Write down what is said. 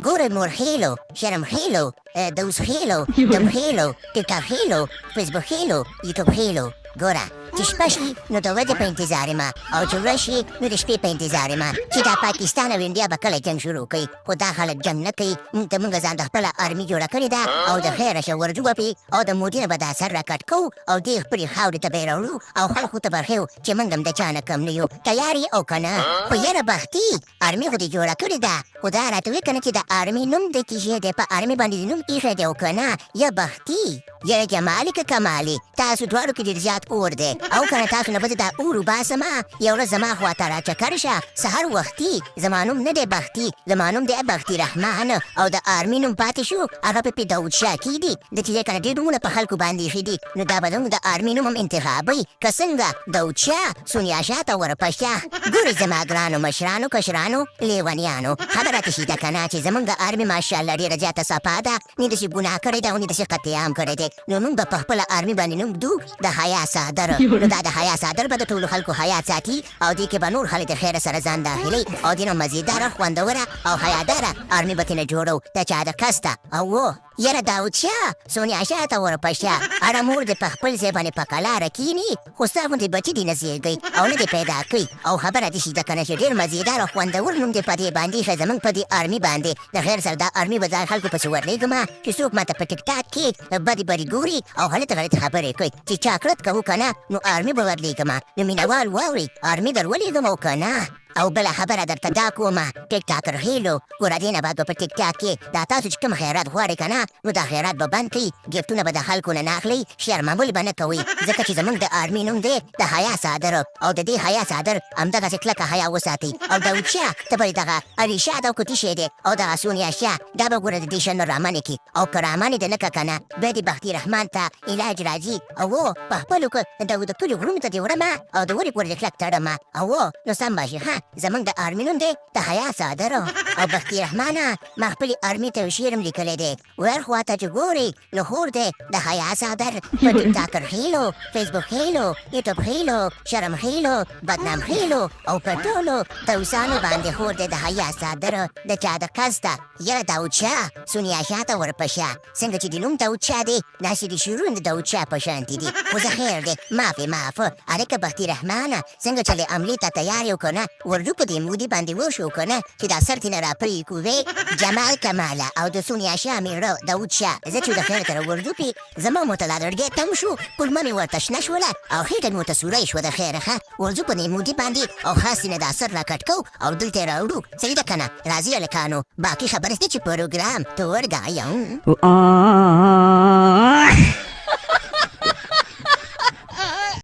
ګوره مورخیلو شرمخیلو دوزخیلو دمخیلو ټیکټاکخیلو فیسبوکخیلو یوټیوبخیلو ګوره چې شپه شي نو د ورځې په انتظار یم او چې ورځ شي نو د شپې په انتظار یم چې دا پاکستان او انډیا به کله جنګ شروع کوي خو دا خلک جنګ نه کوي موږ ته موږ ځان د خپله آرمي جوړه کړې ده او د خیره شه ورجو به پې او د مودي نه به دا سر راکټ کوو او دې خپلې خاورې ته به یې راوړو او خلکو ته به ښیو چې موږ هم د چا نه کم نه یو تیار یې او که نه خو یاره بختي آرمي خو دې جوړه کړې ده خو دا راته وایي که نه چې د آرمي نوم دې کښې دی په آرمي باندې دې نوم ایښی دی او که نه یا بختي یا جمالي که کمالي تاسو دواړو کې ډېر زیات اور دی او که نه تاسو نه به زه دا اور وباسمه یو ورځ زما خواته راچکر شه سهار وختي زما نوم نه دی بختي زما نوم دی بختي رحمان او د آرمي نوم پاتې شو هغه په داود شاه کې دي د چې دی که نه ډېر نومونه په خلکو باندې ایښي دي نو دا به زموږ د آرمي نوم هم انتخابوي که څنګه داود شاه سونیا شاه ته ورپشه ګورئ زما ګرانو مشرانو کشرانو لیونیانو خبره ته شي ده که نه چې زموږ د آرمي ماشاءالله ډېره زیاته صفا ده نه داسې ګناه کړې ده او نه داسې قتل عام کړی دی نو موږ به په خپله آرمي باندې نوم ږدو د حیا صادر نو دا د حیا صادر به د ټولو خلکو حیا ساتي او دې کې به نور خلک د خیره سره ځان داخلي او دې نه مزیداره خوندوره او حیاداره آرمي به ترېنه جوړو د چا د کسته او یاره داود شاه سونیا شاه ته ورپشه هره مور دې په خپل ځای باندې په کلاره کښېني خو ستا غوندې بچي دې نه زېږوي او نه دې پیدا کوي او خبره دې شي ده که نه چې ډېر مزیدار او خوندور نوم دې په دې باندې ایښی زموږ په دې آرمي باندې د خیر سره دا آرمي به ځان خلکو پسې ورلېږمه چې څوک ماته په ټیک ټاک کې بدې بدې ګوري او غلطې غلطې خبرې کوي چې چاکړت کوو که نه نو آرمي به ورلېږمه نو مینهوال واورئ آرمي در ولېږم او که نه او بله خبره درته دا کومه ټیک ټاکر خیلو ګوره دې نه بعد به په ټیک ټاک کې دا تاسو چې کوم خیرات غواړئ که نه نو دا خیرات به بند کړئ ګفټونه به د خلکو نه ناخلئ شرمول به نه کوئ ځکه چې زموږ د آرمي نوم دی د حیا صادر او د دې حیا صادر همدغسې کلکه حیا وساتئ او داود شاه ته به دغه علي شاه دا کوټي شی دی او دغه سونیا شاه دا به ګوره د دې شنو رامنې کې او که رامنې دې نه که نه بیا دې بختي رحمان ته علاج راځي او په خپلو د کلي غرونو ته دې وړمه او د ورې پورې دې کلک تړمه او نو سم به شي ښه زموږ د آرمي نوم دی د حیا صادر او بختي رحمانه ما خپلې آرمي ته یو شعر هم لیکلی دی ور خواته چې ګورئ نو خور دی د حیا صادر په ټیکټاکر خیلو فیسبوک خیلو یوټیوب خیلو شرم خیلو بدنام خیلو او په ټولو دوسانو باندې خور دی د حیا صادر د چا د کسته یاره داود شاه سونیا شاه ته ورپشه څنګه چې د نوم داود شاه دی داسې د شعرونه د داود شاه په شانتې دي خو زه خیر دی معاف هلکه بختي رحمانه څنګه چې له عملې ته تیار یو که نه ورجو په دې مودي باندې وشو که نه چې دا سر ترېنه راپرې کوې جمالکماله او د سونیا شاه مېړه داود شاه زه چې د خیره ته راورجو پې زما مطالعه لرګی تم شو کلمه مې ورته شنه شوله او خېټه مې ورته سوری شوه د خیره ښه ورځو په دې مودي باندې او خاص ترېنه دا سر راکټ کوو او دلته یې راوړو صحیح ده که نه راځئ هلکانو باقي خبرې دي چې پروګرام ته ورګایم